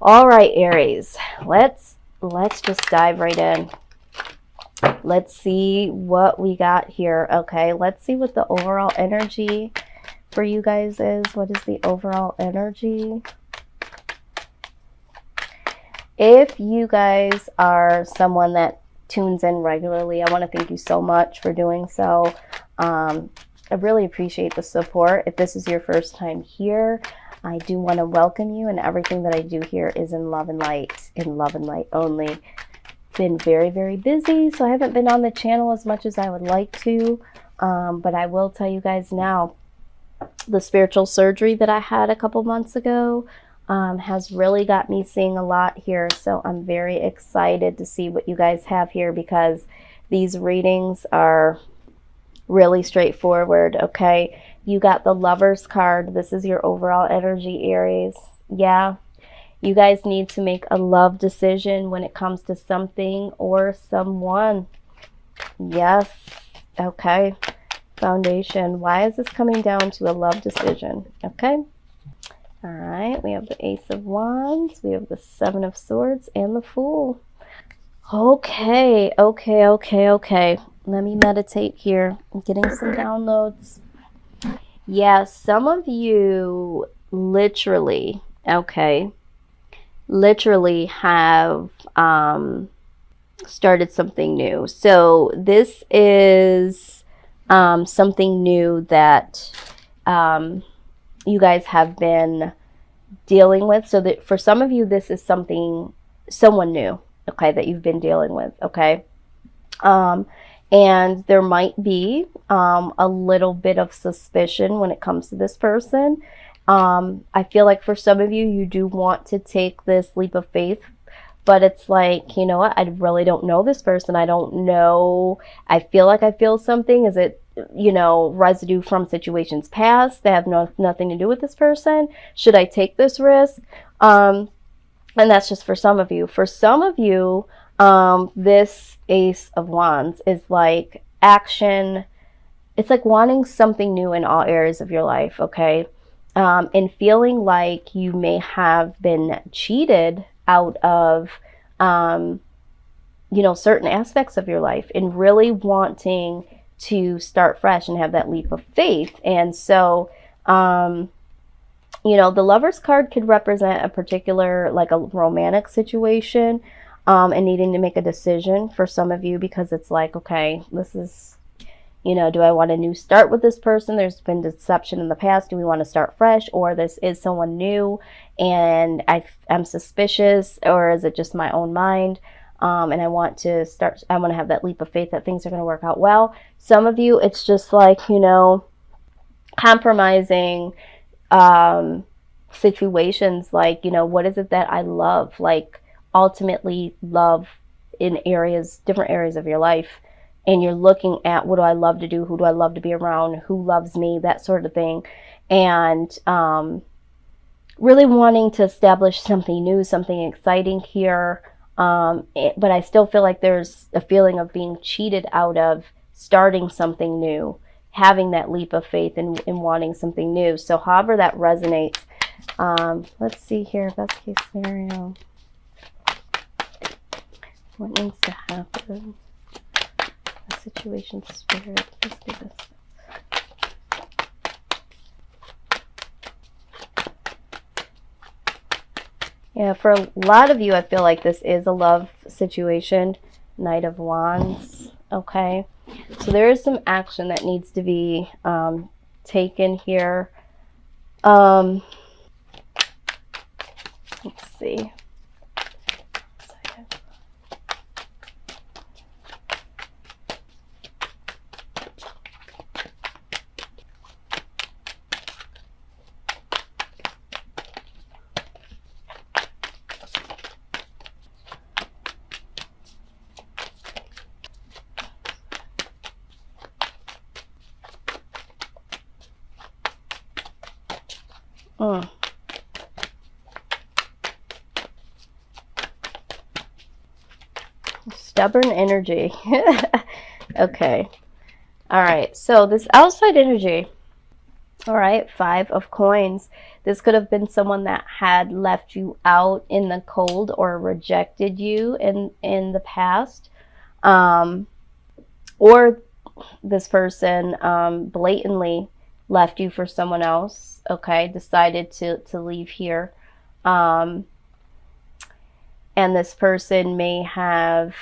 All right, Aries, let's just dive right in. Let's see what we got here. Okay, let's see what the overall energy for you guys is. What is the overall energy? If you guys are someone that tunes in regularly, I want to thank you so much for doing so. I really appreciate the support. If this is your first time here, I do want to welcome you, and everything that I do here is in love and light only. Been very, very busy, so I haven't been on the channel as much as I would like to, but I will tell you guys now, the spiritual surgery that I had a couple months ago has really got me seeing a lot here, so I'm very excited to see what you guys have here, because these readings are really straightforward. Okay, you got the Lovers card. This is your overall energy, Aries. Yeah, you guys need to make a love decision when it comes to something or someone. Yes. Okay, Foundation. Why is this coming down to a love decision? Okay. All right, we have the Ace of Wands, we have the Seven of Swords, and the Fool. Okay. Let me meditate here. I'm getting some downloads. Yeah, some of you literally have started something new. So this is something new that you guys have been dealing with. So that for some of you, this is someone new, okay, that you've been dealing with, okay? And there might be a little bit of suspicion when it comes to this person. I feel like for some of you, you do want to take this leap of faith, but it's like, you know what, I really don't know this person. I don't know. I feel like I feel something. Is it, you know, residue from situations past that have nothing to do with this person? Should I take this risk? And that's just for some of you. For some of you, this Ace of Wands is like action. It's like wanting something new in all areas of your life, okay? And feeling like you may have been cheated out of, you know, certain aspects of your life, and really wanting to start fresh and have that leap of faith. And so, you know, the Lovers card could represent a particular, like a romantic situation, and needing to make a decision for some of you, because it's like, okay, this is, you know, do I want a new start with this person? There's been deception in the past. Do we want to start fresh? Or this is someone new and I'm suspicious, or is it just my own mind? And I want to have that leap of faith that things are going to work out well. Some of you, it's just like, you know, compromising situations, like, you know, what is it that I love? Like, ultimately love in different areas of your life. And you're looking at, what do I love to do? Who do I love to be around? Who loves me? That sort of thing. And really wanting to establish something new, something exciting here. But I still feel like there's a feeling of being cheated out of starting something new, having that leap of faith and wanting something new. So however that resonates. Let's see here, best case scenario. What needs to happen? The situation spirit. Let's do this. Yeah, for a lot of you, I feel like this is a love situation. Knight of Wands. Okay. So there is some action that needs to be taken here. Let's see. Stubborn energy. Okay. All right. So this outside energy, All right, 5 of coins. This could have been someone that had left you out in the cold or rejected you in the past. Or this person blatantly left you for someone else, okay, decided to leave here. And this person may have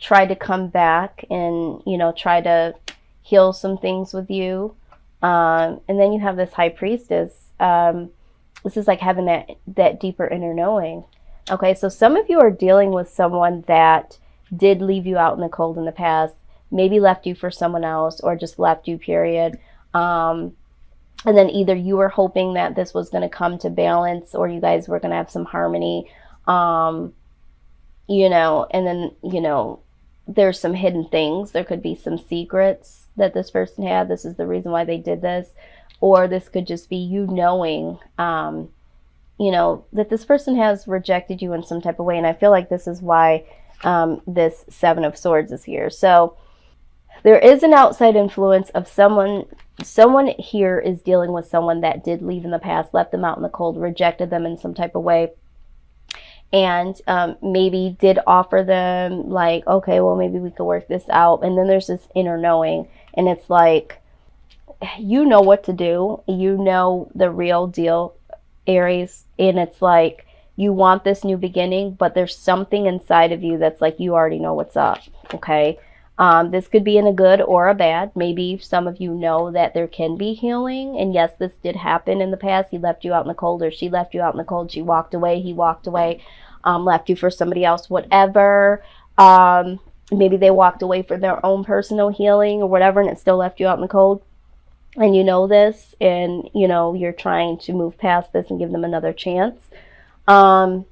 tried to come back and, you know, try to heal some things with you. And then you have this high priestess. This is like having that deeper inner knowing. Okay, so some of you are dealing with someone that did leave you out in the cold in the past, maybe left you for someone else, or just left you, period. And then either you were hoping that this was going to come to balance, or you guys were going to have some harmony, you know, and then, you know, there's some hidden things. There could be some secrets that this person had. This is the reason why they did this. Or this could just be you knowing, you know, that this person has rejected you in some type of way. And I feel like this is why this 7 of Swords is here. So there is an outside influence of someone here is dealing with someone that did leave in the past, left them out in the cold, rejected them in some type of way. And maybe did offer them like, okay, well, maybe we could work this out. And then there's this inner knowing. And it's like, you know what to do. You know the real deal, Aries. And it's like, you want this new beginning, but there's something inside of you that's like, you already know what's up. Okay. This could be in a good or a bad. Maybe some of you know that there can be healing. And yes, this did happen in the past. He left you out in the cold, or she left you out in the cold. She walked away. He walked away, left you for somebody else, whatever. Maybe they walked away for their own personal healing or whatever, and it still left you out in the cold. And you know this, and you know you're trying to move past this and give them another chance. And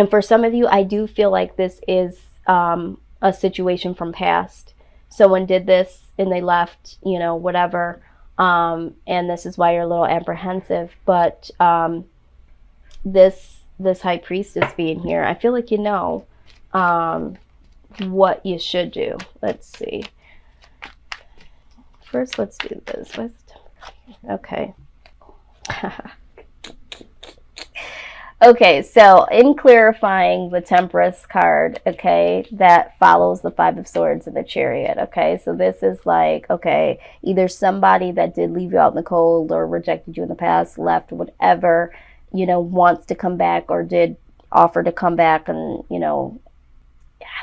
for some of you, I do feel like this is a situation from past. Someone did this and they left, you know, whatever. And this is why you're a little apprehensive. But this high priestess being here, I feel like you know what you should do. Let's see. First, let's do this. Okay. Okay, so in clarifying the Temperance card, okay, that follows the 5 of Swords and the Chariot, okay? So this is like, okay, either somebody that did leave you out in the cold or rejected you in the past, left, whatever, you know, wants to come back or did offer to come back, and, you know,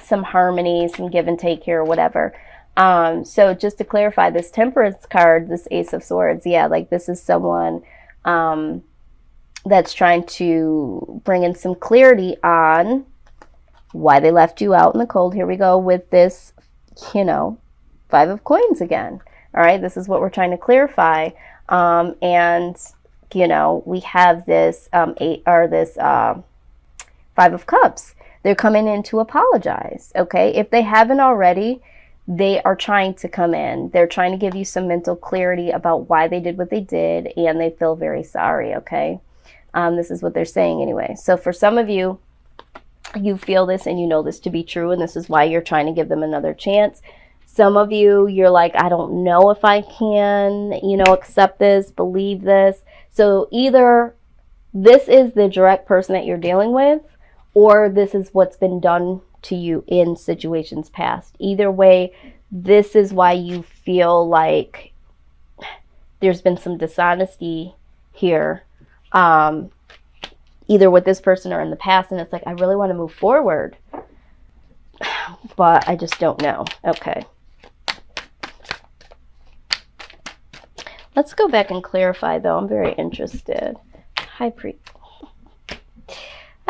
some harmony, some give and take here or whatever. So just to clarify, this Temperance card, this Ace of Swords, yeah, like this is someone that's trying to bring in some clarity on why they left you out in the cold. Here we go with this, you know, 5 of Coins again. All right, this is what we're trying to clarify. And, you know, we have this 5 of Cups. They're coming in to apologize, okay? If they haven't already, they are trying to come in. They're trying to give you some mental clarity about why they did what they did, and they feel very sorry, okay? This is what they're saying anyway. So for some of you, you feel this and you know this to be true, and this is why you're trying to give them another chance. Some of you, you're like, I don't know if I can, you know, accept this, believe this. So either this is the direct person that you're dealing with, or this is what's been done to you in situations past. Either way, this is why you feel like there's been some dishonesty here. Either with this person or in the past, and it's like, I really want to move forward, but I just don't know. Okay. Let's go back and clarify, though. I'm very interested. High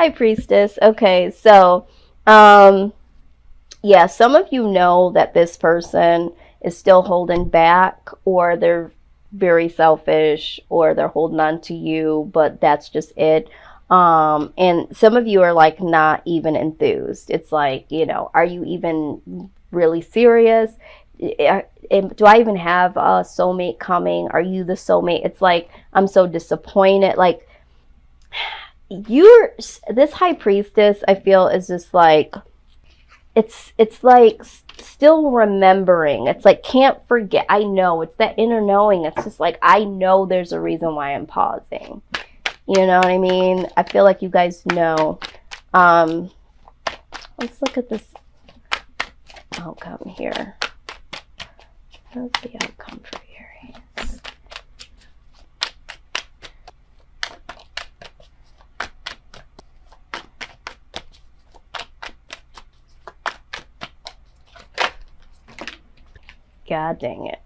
Priestess. Okay, so, yeah, some of you know that this person is still holding back, or they're very selfish, or they're holding on to you, but that's just it. And some of you are like not even enthused. It's like, you know, are you even really serious? Do I even have a soulmate coming? Are you the soulmate? It's like, I'm so disappointed. Like, this High Priestess, I feel, is just like, it's like still remembering. It's like, can't forget. I know, it's that inner knowing. It's just like, I know there's a reason why I'm pausing. You know what I mean? I feel like you guys know. Let's look at this outcome here. What's the outcome for Aries? God dang it.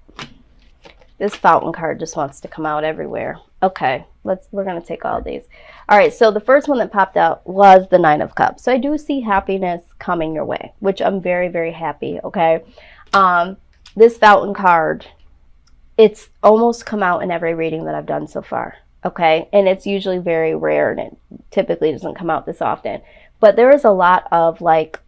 This fountain card just wants to come out everywhere. Okay, we're going to take all these. All right, so the first one that popped out was the Nine of Cups. So I do see happiness coming your way, which I'm very, very happy, okay? This fountain card, it's almost come out in every reading that I've done so far, okay? And it's usually very rare, and it typically doesn't come out this often. But there is a lot of, like,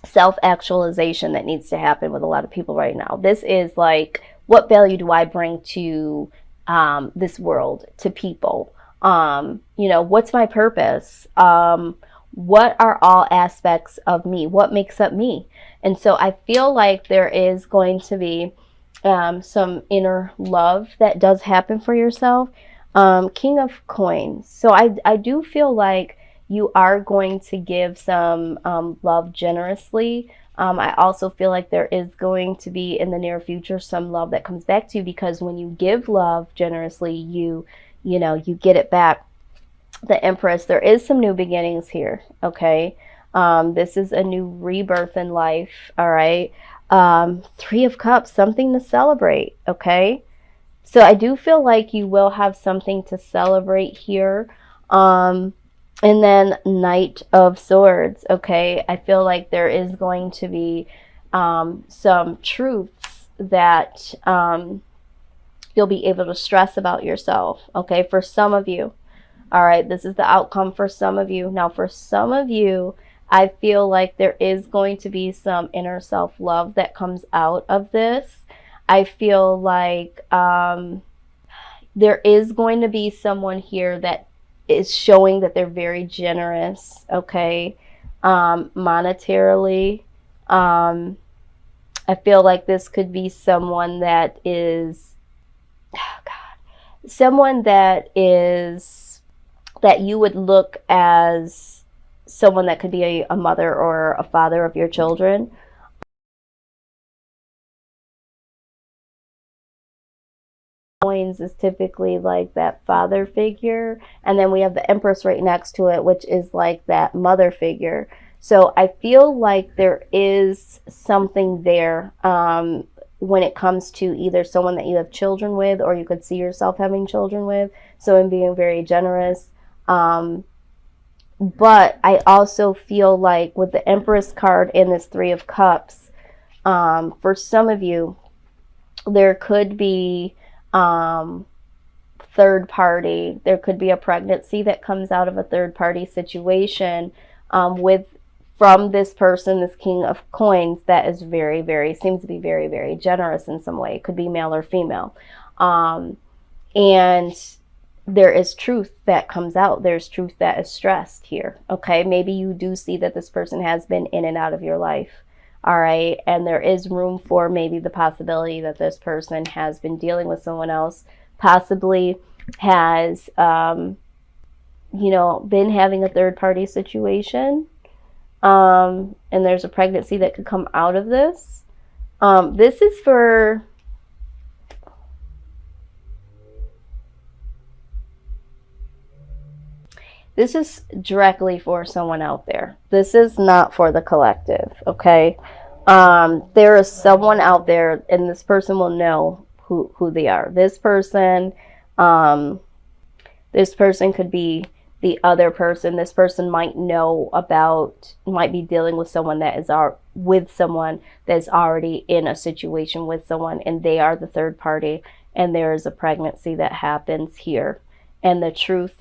self-actualization that needs to happen with a lot of people right now. This is like, what value do I bring to this world, to people? You know, what's my purpose? What are all aspects of me? What makes up me? And so I feel like there is going to be some inner love that does happen for yourself. King of Coins. So I do feel like you are going to give some love generously. I also feel like there is going to be in the near future some love that comes back to you, because when you give love generously, you know, you get it back. The Empress, there is some new beginnings here, okay? This is a new rebirth in life, all right? Three of Cups, something to celebrate, okay? So I do feel like you will have something to celebrate here. And then Knight of Swords, okay? I feel like there is going to be some truths that you'll be able to stress about yourself, okay? For some of you, all right? This is the outcome for some of you. Now, for some of you, I feel like there is going to be some inner self-love that comes out of this. I feel like there is going to be someone here that is showing that they're very generous, okay, monetarily. I feel like this could be someone that is, oh God, someone that is, that you would look as someone that could be a mother or a father of your children. Coins is typically like that father figure, and then we have the Empress right next to it, which is like that mother figure. So I feel like there is something there when it comes to either someone that you have children with, or you could see yourself having children with, so in being very generous. But I also feel like with the Empress card and this Three of Cups, for some of you, there could be third party. There could be a pregnancy that comes out of a third party situation from this person, this King of Coins, that is very, very, seems to be very, very generous in some way. It could be male or female. And there is truth that comes out. There's truth that is stressed here. Okay, maybe you do see that this person has been in and out of your life. All right, and there is room for maybe the possibility that this person has been dealing with someone else, possibly has, you know, been having a third-party situation, and there's a pregnancy that could come out of this. This is for... This is directly for someone out there. This is not for the collective, okay? There is someone out there, and this person will know who they are. This person could be the other person. This person might know about, might be dealing with someone that is with someone that's already in a situation with someone, and they are the third party, and there is a pregnancy that happens here, and the truth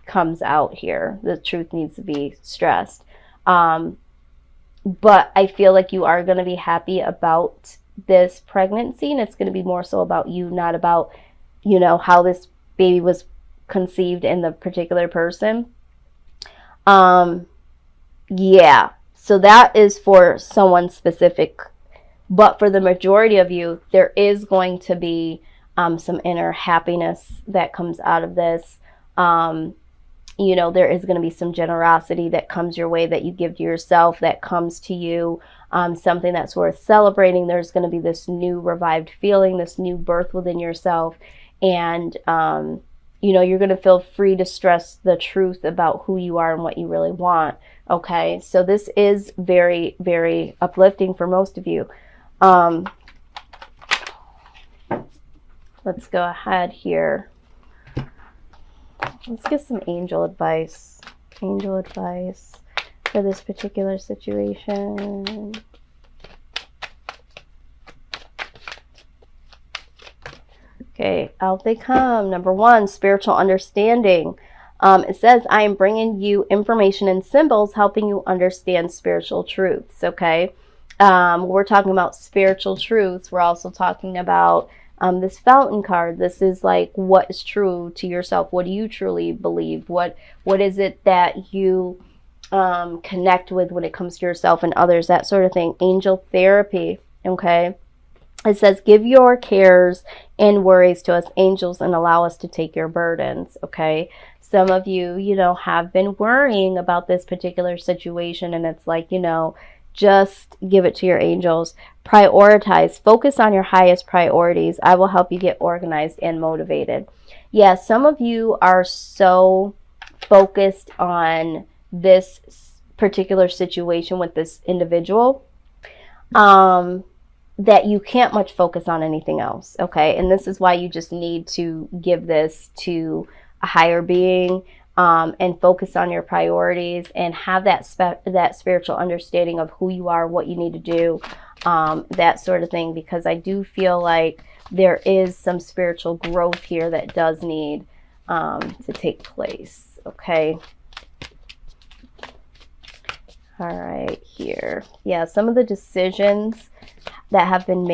comes out here. The truth needs to be stressed. But I feel like you are going to be happy about this pregnancy, and it's going to be more so about you, not about, you know, how this baby was conceived in the particular person. Yeah. So that is for someone specific. But for the majority of you, there is going to be some inner happiness that comes out of this. You know, there is going to be some generosity that comes your way, that you give to yourself, that comes to you, something that's worth celebrating. There's going to be this new revived feeling, this new birth within yourself. And, you know, you're going to feel free to stress the truth about who you are and what you really want. Okay, so this is very, very uplifting for most of you. Let's go ahead here. Let's get some angel advice. Angel advice for this particular situation. Okay, out they come. Number one, spiritual understanding. It says, I am bringing you information and symbols, helping you understand spiritual truths. Okay, we're talking about spiritual truths. We're also talking about this fountain card. This is like, what is true to yourself? What do you truly believe? What is it that you connect with when it comes to yourself and others, that sort of thing. Angel therapy. Okay, it says, give your cares and worries to us angels and allow us to take your burdens. Okay, some of you, you know, have been worrying about this particular situation, and it's like, you know, just give it to your angels. Prioritize. Focus on your highest priorities. I will help you get organized and motivated. Yeah, some of you are so focused on this particular situation with this individual that you can't much focus on anything else. Okay, and this is why you just need to give this to a higher being. And focus on your priorities and have that spiritual understanding of who you are, what you need to do, that sort of thing, because I do feel like there is some spiritual growth here that does need to take place. Okay. All right, here. Yeah, some of the decisions that have been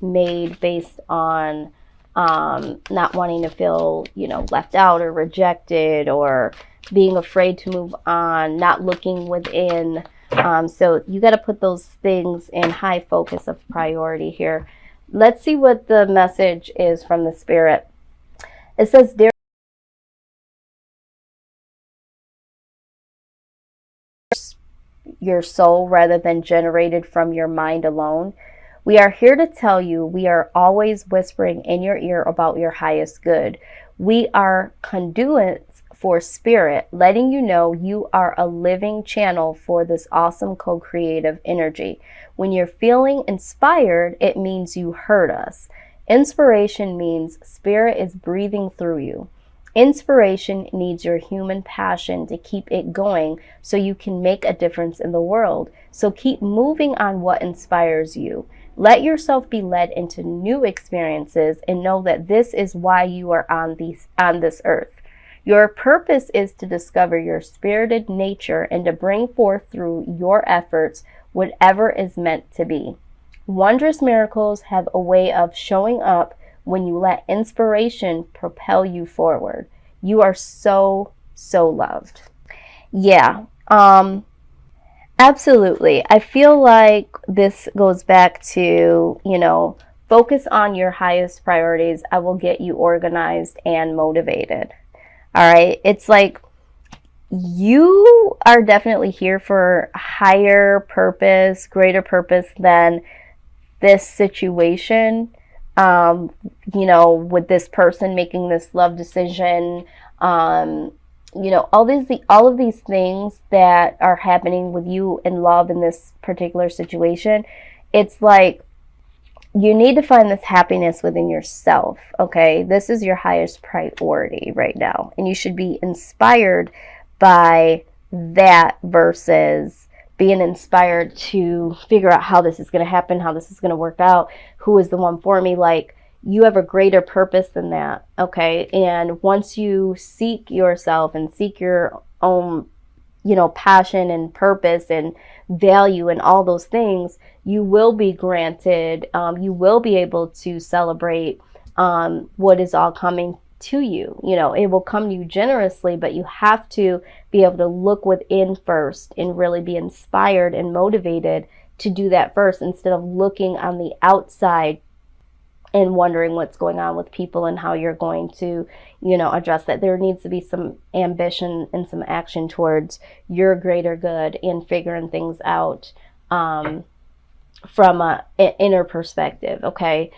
made based on not wanting to feel, you know, left out or rejected, or being afraid to move on, not looking within. So you got to put those things in high focus of priority here. Let's see what the message is from the spirit. It says, dear your soul rather than generated from your mind alone. We are here to tell you we are always whispering in your ear about your highest good. We are conduits for spirit, letting you know you are a living channel for this awesome co-creative energy. When you're feeling inspired, it means you heard us. Inspiration means spirit is breathing through you. Inspiration needs your human passion to keep it going so you can make a difference in the world. So keep moving on what inspires you. Let yourself be led into new experiences and know that this is why you are on this earth. Your purpose is to discover your spirited nature and to bring forth through your efforts whatever is meant to be. Wondrous miracles have a way of showing up when you let inspiration propel you forward. You are so, so loved. Yeah, absolutely. I feel like this goes back to, you know, focus on your highest priorities. I will get you organized and motivated. All right. It's like you are definitely here for higher purpose, greater purpose than this situation. You know, with this person making this love decision, you know, all of these things that are happening with you in love in this particular situation, it's like you need to find this happiness within yourself. Okay, this is your highest priority right now, and you should be inspired by that versus being inspired to figure out how this is going to happen, how this is going to work out, who is the one for me. Like, you have a greater purpose than that. Okay, and once you seek yourself and seek your own, you know, passion and purpose and value and all those things, you will be granted, you will be able to celebrate what is all coming to you. You know, it will come to you generously, but you have to be able to look within first and really be inspired and motivated to do that first, instead of looking on the outside and wondering what's going on with people and how you're going to, you know, address that. There needs to be some ambition and some action towards your greater good and figuring things out from an inner perspective, okay?